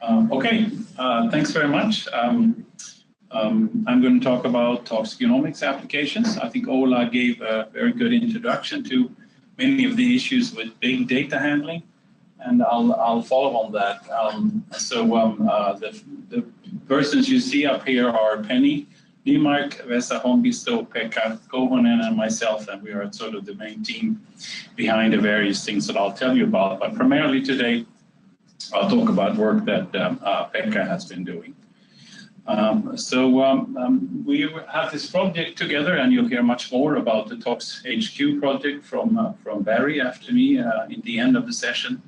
Thanks very much. I'm going to talk about toxicogenomics applications. I think Ola gave a very good introduction to many of the issues with big data handling, and I'll follow on that. The persons you see up here are Penny Nymark, Vesa Hongisto, Pekka Kohonen, and myself, and we are sort of the main team behind the various things that I'll tell you about. But primarily today, I'll talk about work that Pekka has been doing. We have this project together, and you'll hear much more about the Tox HQ project from Barry after me in the end of the session.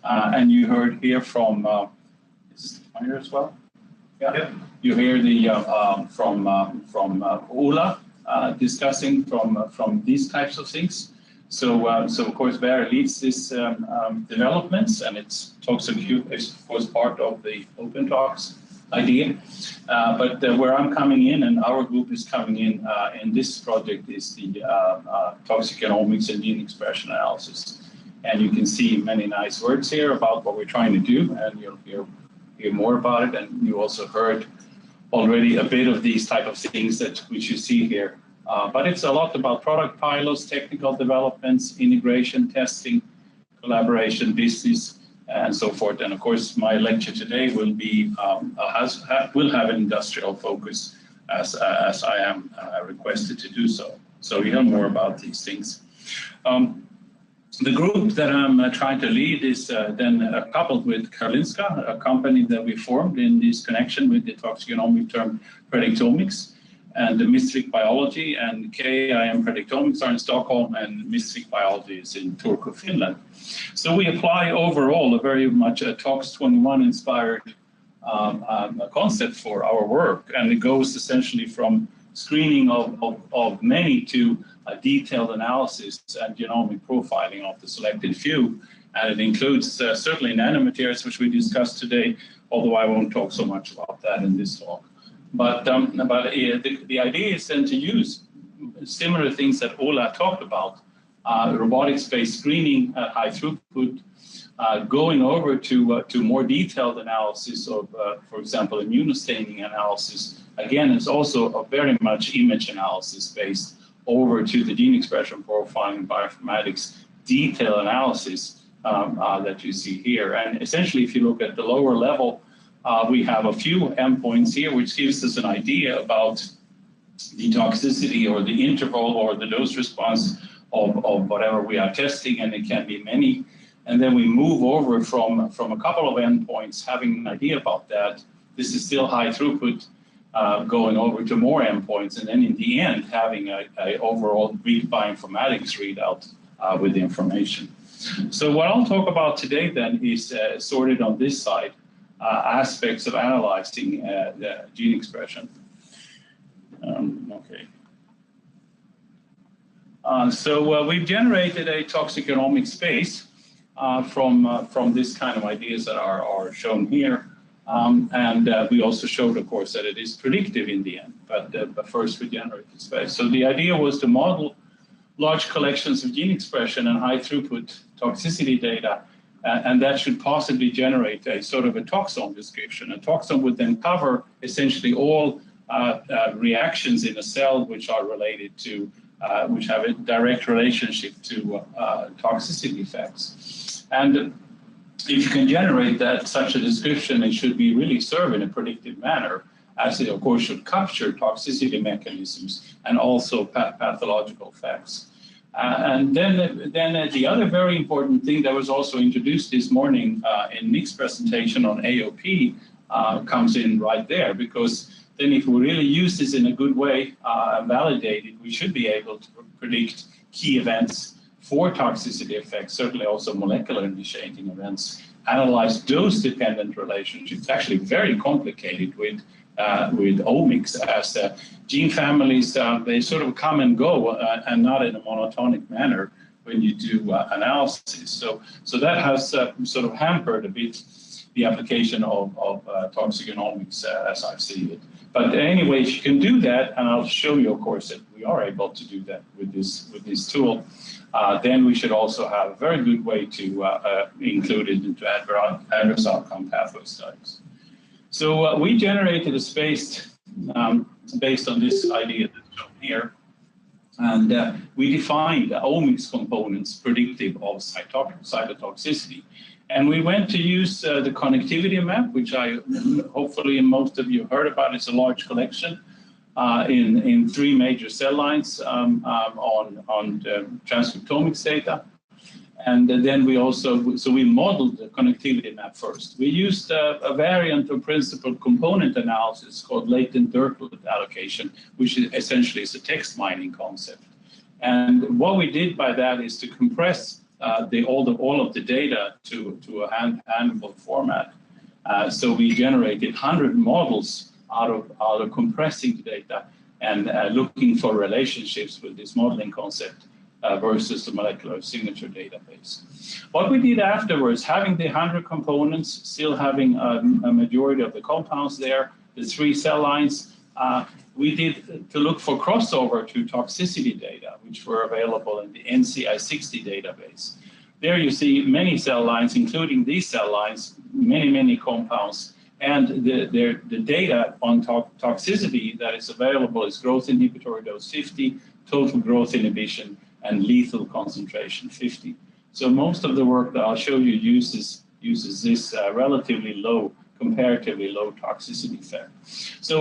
And you heard here from, is this here as well? Yeah. You hear the from Ola discussing from these types of things. So of course Barry leads this developments, and it's toxicology is of course part of the OpenTox idea. But where I'm coming in and our group is coming in this project is the toxicogenomics and gene expression analysis. And you can see many nice words here about what we're trying to do, and you'll hear more about it. And you also heard already a bit of these type of things which you see here. But it's a lot about product pilots, technical developments, integration, testing, collaboration, business, and so forth. And of course, my lecture today will be will have an industrial focus, as I am requested to do so. So you hear more about these things. The group that I'm trying to lead is then coupled with Karolinska, a company that we formed in this connection with the toxicogenomic term predictomics, and the Mechanistic biology, and KIM predictomics are in Stockholm, and Mechanistic biology is in Turku, Finland. So we apply overall a very much a TOX21 inspired concept for our work, and it goes essentially from screening of many to a detailed analysis and genomic profiling of the selected few, and it includes certainly nanomaterials, which we discussed today, although I won't talk so much about that in this talk. But the idea is then to use similar things that Ola talked about, robotics-based screening at high throughput, going over to more detailed analysis of, for example, immunostaining analysis. Again, it's also a very much image analysis based over to the gene expression profiling, bioinformatics, detailed analysis that you see here. And essentially, if you look at the lower level, we have a few endpoints here, which gives us an idea about the toxicity or the interval or the dose response of whatever we are testing, and it can be many. And then we move over from a couple of endpoints, having an idea about that. This is still high throughput, going over to more endpoints, and then in the end, having a overall bioinformatics readout with the information. So what I'll talk about today then is sorted on this side, aspects of analyzing the gene expression. So we've generated a toxicogenomic space from this kind of ideas that are shown here. And we also showed, of course, that it is predictive in the end, but first we generate the space. So the idea was to model large collections of gene expression and high throughput toxicity data, and that should possibly generate a sort of a toxon description. A toxon would then cover essentially all reactions in a cell which are related to, which have a direct relationship to toxicity effects. And if you can generate such a description, it should be really serve in a predictive manner, as it of course should capture toxicity mechanisms and also pathological effects. And then the other very important thing that was also introduced this morning in Nick's presentation on AOP comes in right there, because then if we really use this in a good way and validate it, we should be able to predict key events for toxicity effects, certainly also molecular initiating events, analyze dose-dependent relationships, actually very complicated with omics, as gene families, they sort of come and go and not in a monotonic manner when you do analysis. So that has sort of hampered a bit the application of toxicogenomics as I see it. But anyway, if you can do that, and I'll show you, of course, that we are able to do that with this tool, then we should also have a very good way to include it into adverse outcome pathway studies. So we generated a space based on this idea that's shown here, and we defined omics components predictive of cytotoxicity. And we went to use the connectivity map, which hopefully most of you heard about. It's a large collection in 3 major cell lines on transcriptomics data. And then we also, so we modeled the connectivity map first. We used a variant of principled component analysis called latent Dirtlet allocation, which essentially is a text mining concept. And what we did by that is to compress all of the data to a handable format. So we generated 100 models out of compressing the data and looking for relationships with this modeling concept versus the molecular signature database. What we did afterwards, having the 100 components, still having a majority of the compounds there, the 3 cell lines, we did to look for crossover to toxicity data, which were available in the NCI60 database. There you see many cell lines, including these cell lines, many compounds, and the data on toxicity that is available is growth inhibitory dose 50, total growth inhibition, and lethal concentration 50. So most of the work that I'll show you uses this relatively low, comparatively low toxicity effect. So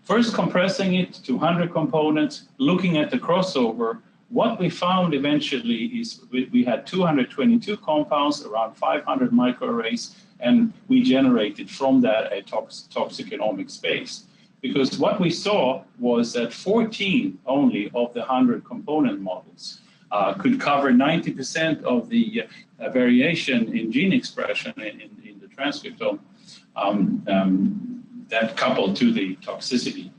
first compressing it to 100 components, looking at the crossover, what we found eventually is we had 222 compounds, around 500 microarrays, and we generated from that a toxicogenomic space. Because what we saw was that 14 only of the 100 component models could cover 90% of the variation in gene expression in the transcriptome that coupled to the toxicity.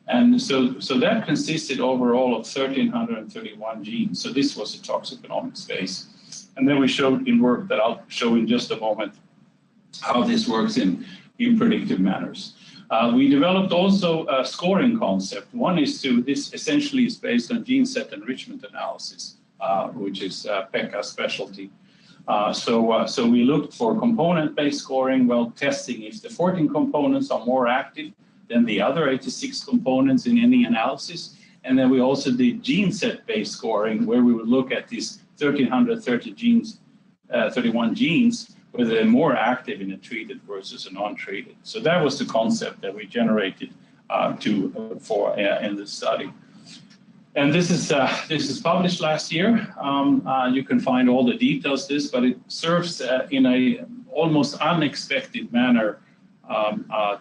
And so that consisted overall of 1,331 genes. So this was a toxicogenomic space. And then we showed in work that I'll show in just a moment how this works in predictive manners. We developed also a scoring concept. One is this essentially is based on gene set enrichment analysis, which is Pekka's specialty. So we looked for component-based scoring, well, testing if the 14 components are more active than the other 86 components in any analysis. And then we also did gene set-based scoring, where we would look at these 1,330 genes, 31 genes, whether they're more active in a treated versus a non-treated. So that was the concept that we generated in this study. And this is published last year. You can find all the details of this, but it serves in a almost unexpected manner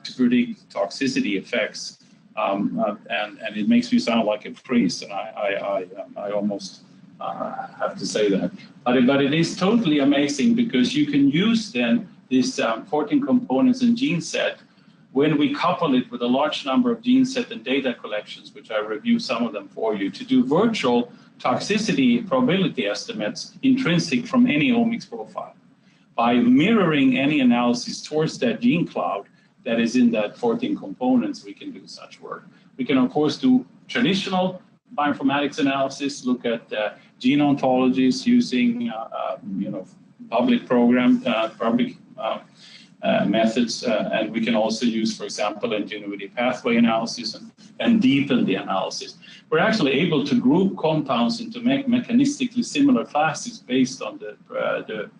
to predict toxicity effects, and it makes me sound like a priest, and I almost have to say that. But it is totally amazing because you can use then these 14 components in gene set when we couple it with a large number of gene set and data collections, which I review some of them for you, to do virtual toxicity probability estimates intrinsic from any omics profile. By mirroring any analysis towards that gene cloud that is in that 14 components, we can do such work. We can, of course, do traditional bioinformatics analysis, look at gene ontologies using public methods, and we can also use, for example, ingenuity pathway analysis and deepen the analysis. We're actually able to group compounds into mechanistically similar classes based on the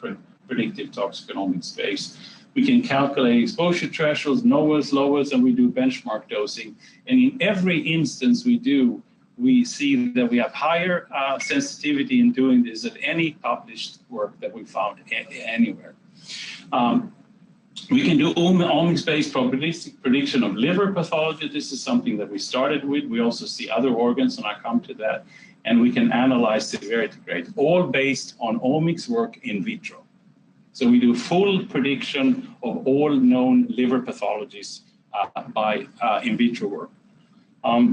predictive toxicogenomic space. We can calculate exposure thresholds, NOAAs, LOAs, and we do benchmark dosing. And in every instance we see that we have higher sensitivity in doing this than any published work that we found anywhere. We can do omics-based probabilistic prediction of liver pathology. This is something that we started with. We also see other organs, and I come to that. And we can analyze severity grade, all based on omics work in vitro. So we do full prediction of all known liver pathologies by in vitro work.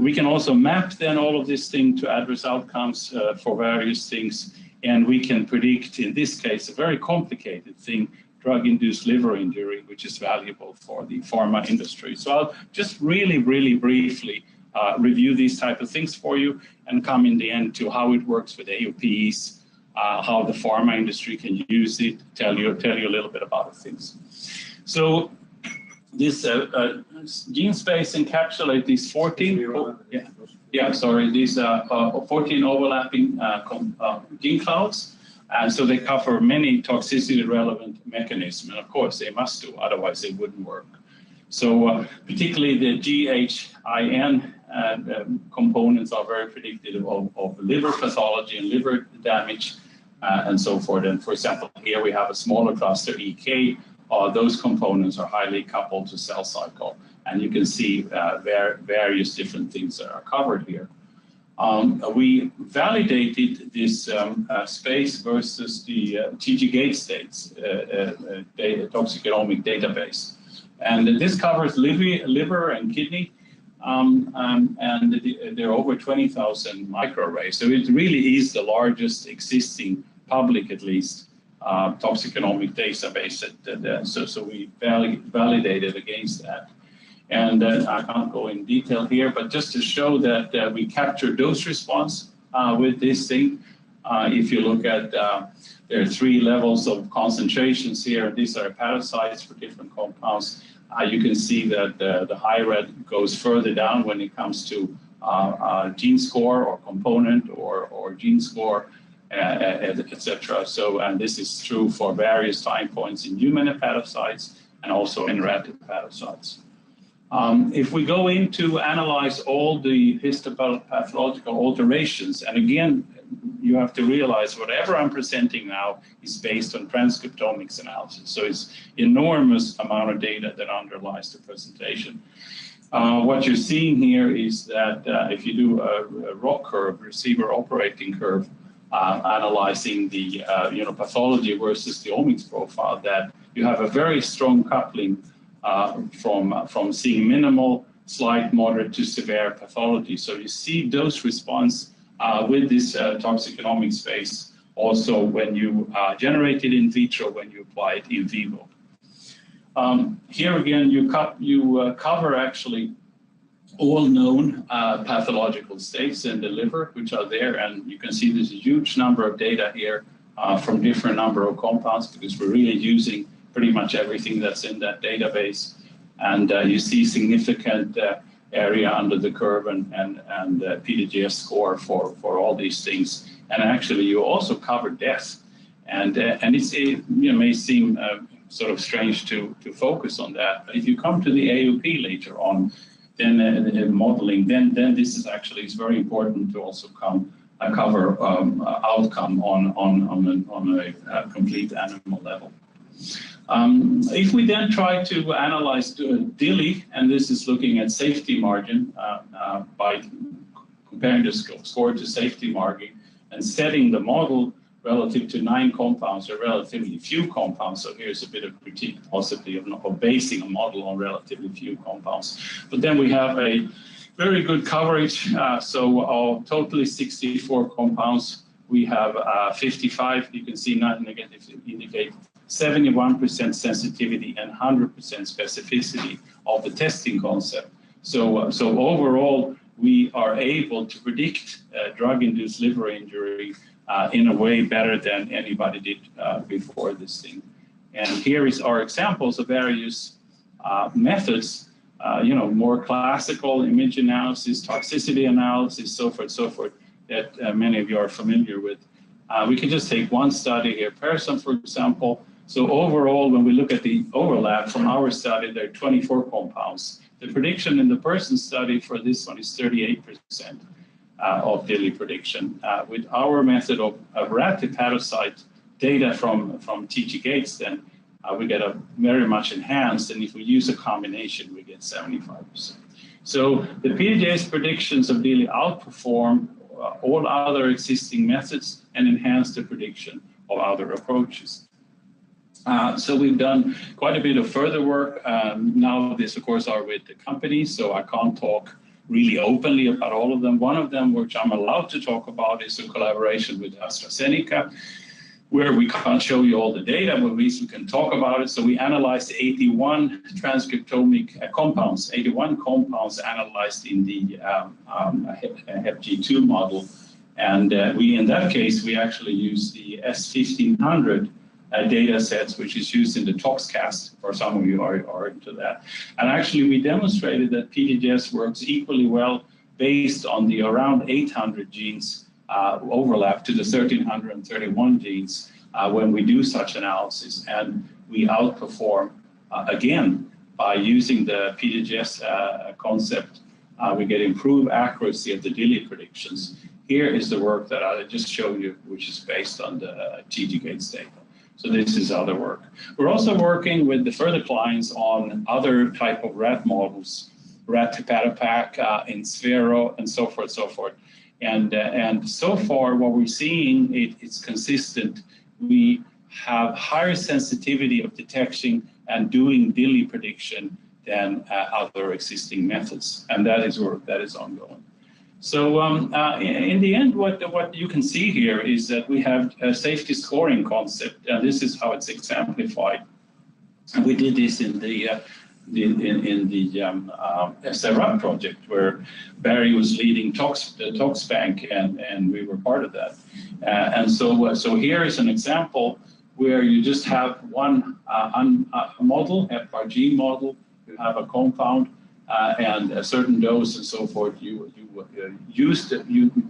We can also map then all of this thing to adverse outcomes for various things, and we can predict, in this case, a very complicated thing, drug-induced liver injury, which is valuable for the pharma industry. So I'll just really briefly review these type of things for you and come in the end to how it works with AOPs, how the pharma industry can use it, tell you a little bit about the things. So this gene space encapsulates these 14, these 14 overlapping gene clouds. And so they cover many toxicity-relevant mechanisms. And of course, they must do, otherwise they wouldn't work. So particularly the GHIN components are very predictive of liver pathology and liver damage and so forth. And for example, here we have a smaller cluster, EK. Those components are highly coupled to cell cycle. And you can see various different things that are covered here. We validated this space versus the TGGate states toxicogenomic database. And this covers liver and kidney, and there are over 20,000 microarrays. So it really is the largest existing, public at least, toxicogenomic database. So we validated against that. And I can't go in detail here, but just to show that we capture dose response with this thing. If you look at, there are 3 levels of concentrations here. These are hepatocytes for different compounds. You can see that the high red goes further down when it comes to gene score or component or gene score, etc. So, and this is true for various time points in human hepatocytes and also in rat hepatocytes. If we go in to analyze all the histopathological alterations, and again, you have to realize whatever I'm presenting now is based on transcriptomics analysis. So it's enormous amount of data that underlies the presentation. What you're seeing here is that if you do a ROC curve, receiver operating curve, analyzing the pathology versus the omics profile, that you have a very strong coupling from seeing minimal, slight, moderate to severe pathology. So you see dose response with this toxicogenomic space also when you generate it in vitro, when you apply it in vivo. Here again, you cover actually all known pathological states in the liver, which are there, and you can see there's a huge number of data here from different number of compounds, because we're really using pretty much everything that's in that database. And you see significant area under the curve and PTGS score for all these things. And actually, you also cover death. And it may seem sort of strange to focus on that, but if you come to the AOP later on, then modeling, then this is actually, it's very important to also cover outcome on a complete animal level. If we then try to analyze DILI, and this is looking at safety margin by comparing the score to safety margin and setting the model relative to 9 compounds or relatively few compounds. So here's a bit of critique possibly of basing a model on relatively few compounds. But then we have a very good coverage. So totally 64 compounds. We have 55, you can see not negative indicate 71% sensitivity and 100% specificity of the testing concept. So overall, we are able to predict drug-induced liver injury in a way better than anybody did before this thing. And here is our examples of various methods, more classical image analysis, toxicity analysis, so forth, that many of you are familiar with. We can just take one study here, Pearson, for example. So overall, when we look at the overlap from our study, there are 24 compounds. The prediction in the Pearson study for this one is 38% of DILI prediction. With our method of rat hepatocyte data from TGGates, then we get a very much enhanced, and if we use a combination, we get 75%. So the PTGS predictions of DILI outperform all other existing methods and enhance the prediction of other approaches. So we've done quite a bit of further work. Now this, of course, are with the companies, so I can't talk really openly about all of them. One of them, which I'm allowed to talk about, is a collaboration with AstraZeneca. where we can't show you all the data, but at least we can talk about it. So we analyzed 81 transcriptomic compounds, 81 compounds analyzed in the HepG2 model. And in that case, we actually used the S1500 data sets, which is used in the ToxCast, for some of you are into that. And actually, we demonstrated that PTGS works equally well based on the around 800 genes overlap to the 1331 genes when we do such analysis, and we outperform again by using the PTGS concept. We get improved accuracy of the DILI predictions. Here is the work that I just showed you, which is based on the TGGATES data. So this is other work. We're also working with the further clients on other type of rat models, rat hepatopac in Sphero, and so forth, so forth. And so far, what we're seeing, it's consistent. We have higher sensitivity of detection and doing DILI prediction than other existing methods, and that is work that is ongoing. So in the end, what you can see here is that we have a safety scoring concept, and this is how it's exemplified. And we did this in the SRAP project, where Barry was leading the Tox Bank, and we were part of that. And so here is an example where you just have one model, FRG model. You have a compound and a certain dose and so forth. You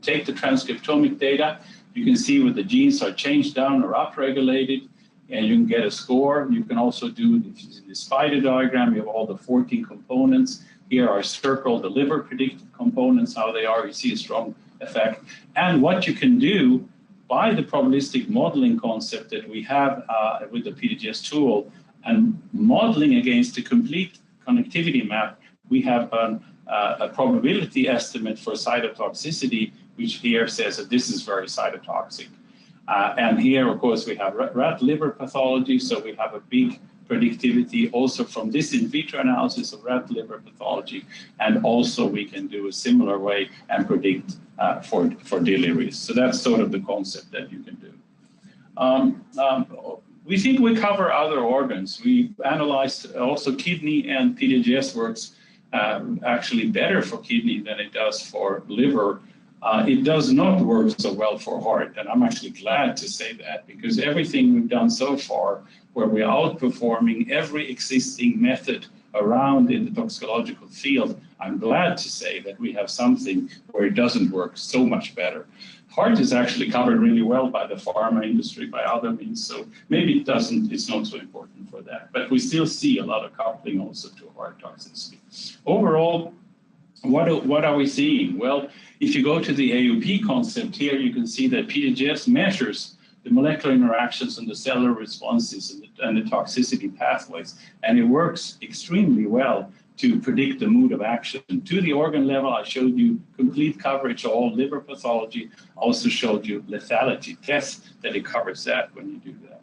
take the transcriptomic data. You can see whether the genes are changed down or upregulated, and you can get a score. You can also do the spider diagram. You have all the 14 components. Here are circled the liver predictive components, how they are. You see a strong effect. And what you can do by the probabilistic modeling concept that we have with the PTGS tool and modeling against the complete connectivity map, we have a probability estimate for cytotoxicity, which here says that this is very cytotoxic. And here, of course, we have rat liver pathology, so we have a big predictivity also from this in vitro analysis of rat liver pathology, and also we can do a similar way and predict for deliveries. So that's sort of the concept that you can do. We think we cover other organs. We analyzed also kidney, and PTGS works actually better for kidney than it does for liver. It does not work so well for heart, and I'm actually glad to say that, because everything we've done so far, where we're outperforming every existing method around in the toxicological field, I'm glad to say that we have something where it doesn't work so much better. Heart is actually covered really well by the pharma industry, by other means, so maybe it's not so important for that. But we still see a lot of coupling also to heart toxicity. Overall, what are we seeing? Well, if you go to the AUP concept here, you can see that PTGS measures the molecular interactions and the cellular responses and the toxicity pathways, and it works extremely well to predict the mood of action. To the organ level, I showed you complete coverage of all liver pathology, also showed you lethality tests that it covers that when you do that.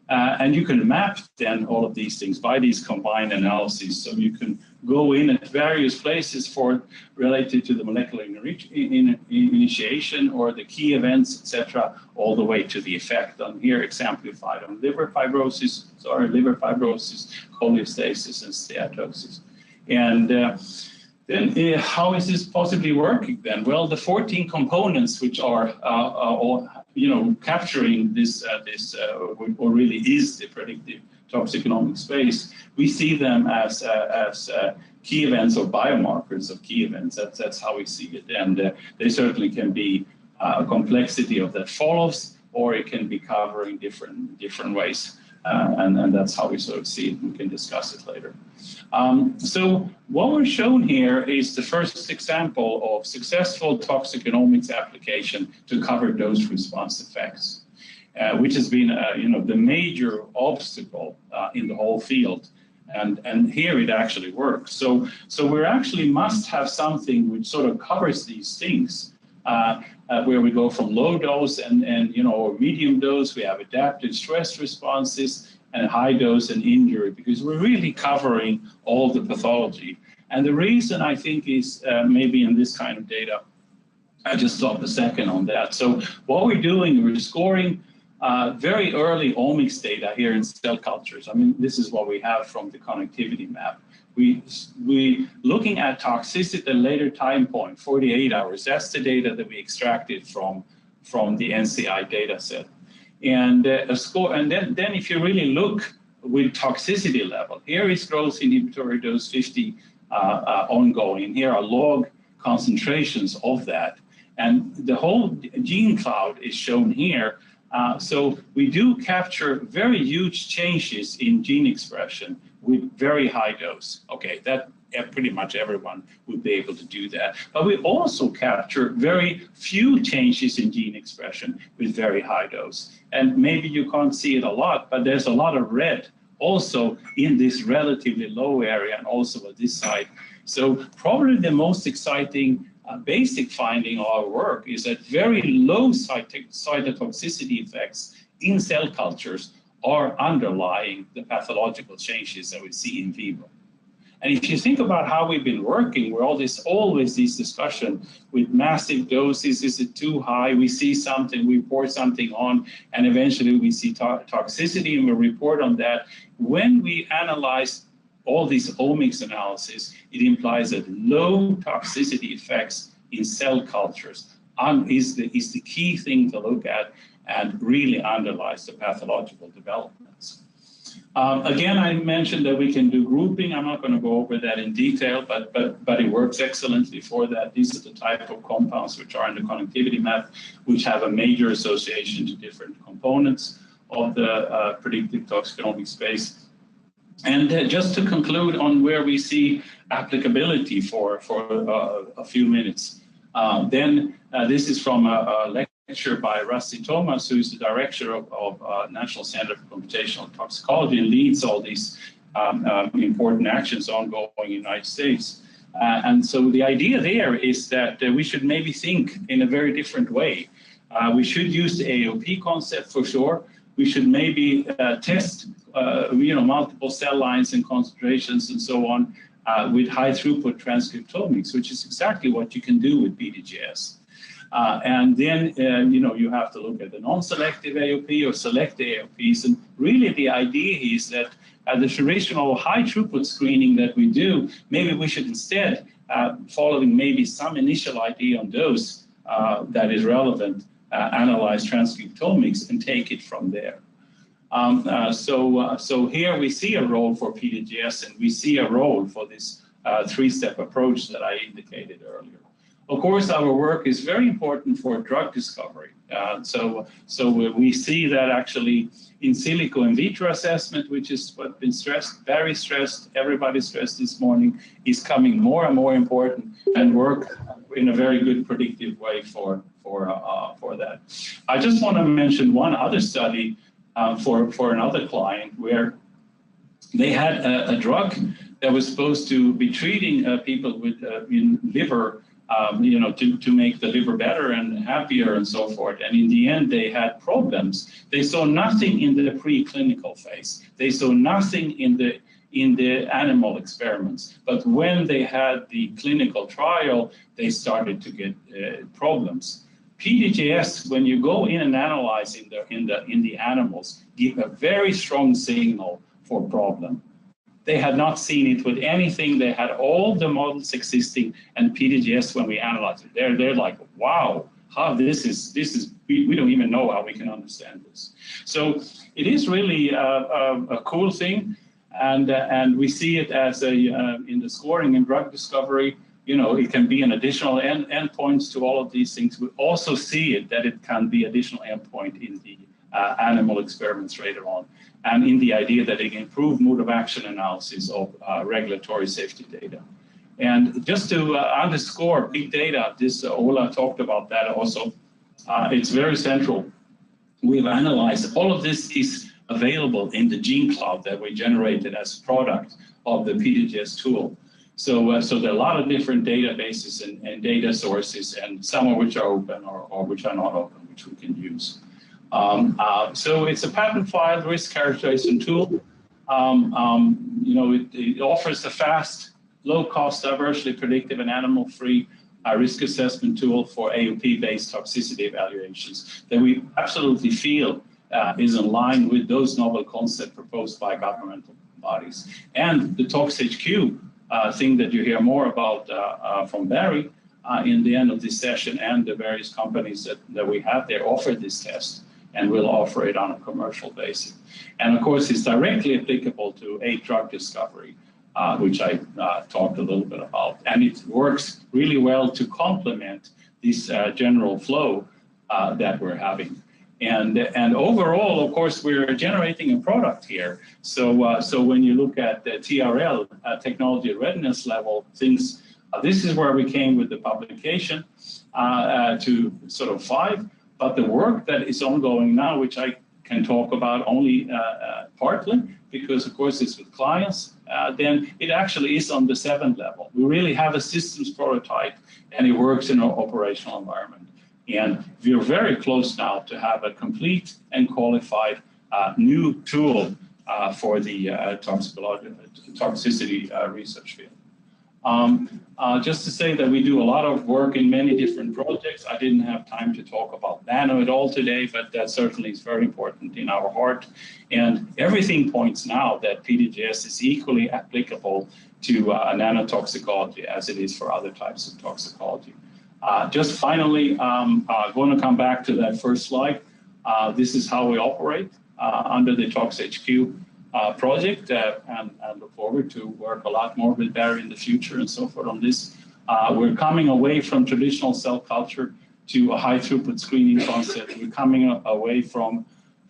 And you can map then all of these things by these combined analyses. So you can go in at various places for related to the molecular initiation or the key events, etc., all the way to the effect on here exemplified on liver fibrosis, cholestasis, and steatosis. And then how is this possibly working then? Well, the 14 components which are all, capturing this, or really is the predictive toxicogenomics space, we see them as key events or biomarkers of key events. That's how we see it. And they certainly can be a complexity of that follows, or it can be covering different ways. And that's how we sort of see it. We can discuss it later. So what we're shown here is the first example of successful toxicogenomics application to cover dose response effects, which has been, the major obstacle in the whole field. And here it actually works. So we actually must have something which sort of covers these things. Where we go from low dose and or medium dose, we have adaptive stress responses, and high dose and injury, because we're really covering all the pathology. And the reason I think is maybe in this kind of data, I just stop a second on that. So what we're doing, we're scoring very early omics data here in cell cultures. I mean, this is what we have from the connectivity map. We looking at toxicity at a later time point, 48 hours. That's the data that we extracted from the NCI data set. And a score, and then if you really look with toxicity level, here is growth inhibitory dose 50 ongoing. Here are log concentrations of that. And the whole gene cloud is shown here. So we do capture very huge changes in gene expression with very high dose. Okay, that pretty much everyone would be able to do that. But we also capture very few changes in gene expression with very high dose. And maybe you can't see it a lot, but there's a lot of red also in this relatively low area and also at this side. So probably the most exciting basic finding of our work is that very low cytotoxicity effects in cell cultures are underlying the pathological changes that we see in vivo. And if you think about how we've been working, we're always this discussion with massive doses. Is it too high? We see something, we report something on, and eventually we see toxicity and we report on that. When we analyze all these omics analysis, it implies that low toxicity effects in cell cultures is the key thing to look at and really underlies the pathological developments. Again, I mentioned that we can do grouping. I'm not going to go over that in detail, but it works excellently for that. These are the type of compounds which are in the connectivity map, which have a major association to different components of the predictive toxicogenomics space. And just to conclude on where we see applicability for a few minutes, this is from a lecture by Rusty Thomas, who's the director of National Center for Computational Toxicology and leads all these important actions ongoing in the United States. And so the idea there is that we should maybe think in a very different way. We should use the AOP concept for sure. We should maybe test multiple cell lines and concentrations and so on with high throughput transcriptomics, which is exactly what you can do with PTGS. And then, you have to look at the non-selective AOP or select AOPs. And really the idea is that the traditional high throughput screening that we do, maybe we should instead, following maybe some initial idea on dose that is relevant, analyze transcriptomics and take it from there. So here we see a role for PTGS and we see a role for this three-step approach that I indicated earlier. Of course, our work is very important for drug discovery. So we see that actually in silico in vitro assessment, which is what's been stressed, very stressed, everybody stressed this morning, is coming more and more important and work in a very good predictive way for that. I just want to mention one other study for another client where they had a drug that was supposed to be treating people with liver, to make the liver better and happier and so forth. And in the end, they had problems. They saw nothing in the preclinical phase. They saw nothing in the animal experiments. But when they had the clinical trial, they started to get problems. PTGS, when you go in and analyze in the animals, give a very strong signal for problem. They had not seen it with anything. They had all the models existing, and PTGS, when we analyze it, they're like, wow, how this is we don't even know how we can understand this. So it is really a cool thing, and we see it as in the scoring and drug discovery. It can be an additional endpoints to all of these things. We also see it that it can be additional endpoint in the animal experiments later on, and in the idea that it can improve mode of action analysis of regulatory safety data. And just to underscore big data, this Ola talked about that also. It's very central. We've analyzed all of this is available in the gene cloud that we generated as a product of the PTGS tool. So there are a lot of different databases and data sources, and some of which are open or which are not open, which we can use. So it's a patent filed risk characterization tool. It offers a fast, low-cost, diversely predictive and animal-free risk assessment tool for AOP-based toxicity evaluations that we absolutely feel is in line with those novel concepts proposed by governmental bodies. And the ToxHQ thing that you hear more about from Barry in the end of this session, and the various companies that we have there offer this test and will offer it on a commercial basis. And of course, it's directly applicable to drug discovery, which I talked a little bit about. And it works really well to complement this general flow that we're having. And overall, of course, we're generating a product here. So so when you look at the TRL, technology readiness level, things, this is where we came with the publication to sort of 5. But the work that is ongoing now, which I can talk about only partly, because of course it's with clients, then it actually is on the 7th level. We really have a systems prototype, and it works in our operational environment. And we're very close now to have a complete and qualified new tool for the toxicity research field. Just to say that we do a lot of work in many different projects. I didn't have time to talk about nano at all today, but that certainly is very important in our heart. And everything points now that PTGS is equally applicable to nanotoxicology as it is for other types of toxicology. Just finally, I'm going to come back to that first slide. This is how we operate under the ToxHQ project, and look forward to work a lot more with Barry in the future and so forth on this. We're coming away from traditional cell culture to a high-throughput screening concept. We're coming away from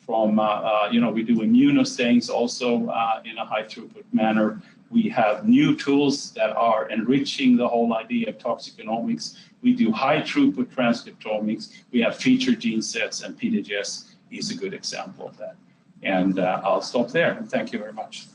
you know, we do immunostains also in a high-throughput manner. We have new tools that are enriching the whole idea of toxicogenomics. We do high-throughput transcriptomics. We have featured gene sets, and PTGS is a good example of that. And I'll stop there. Thank you very much.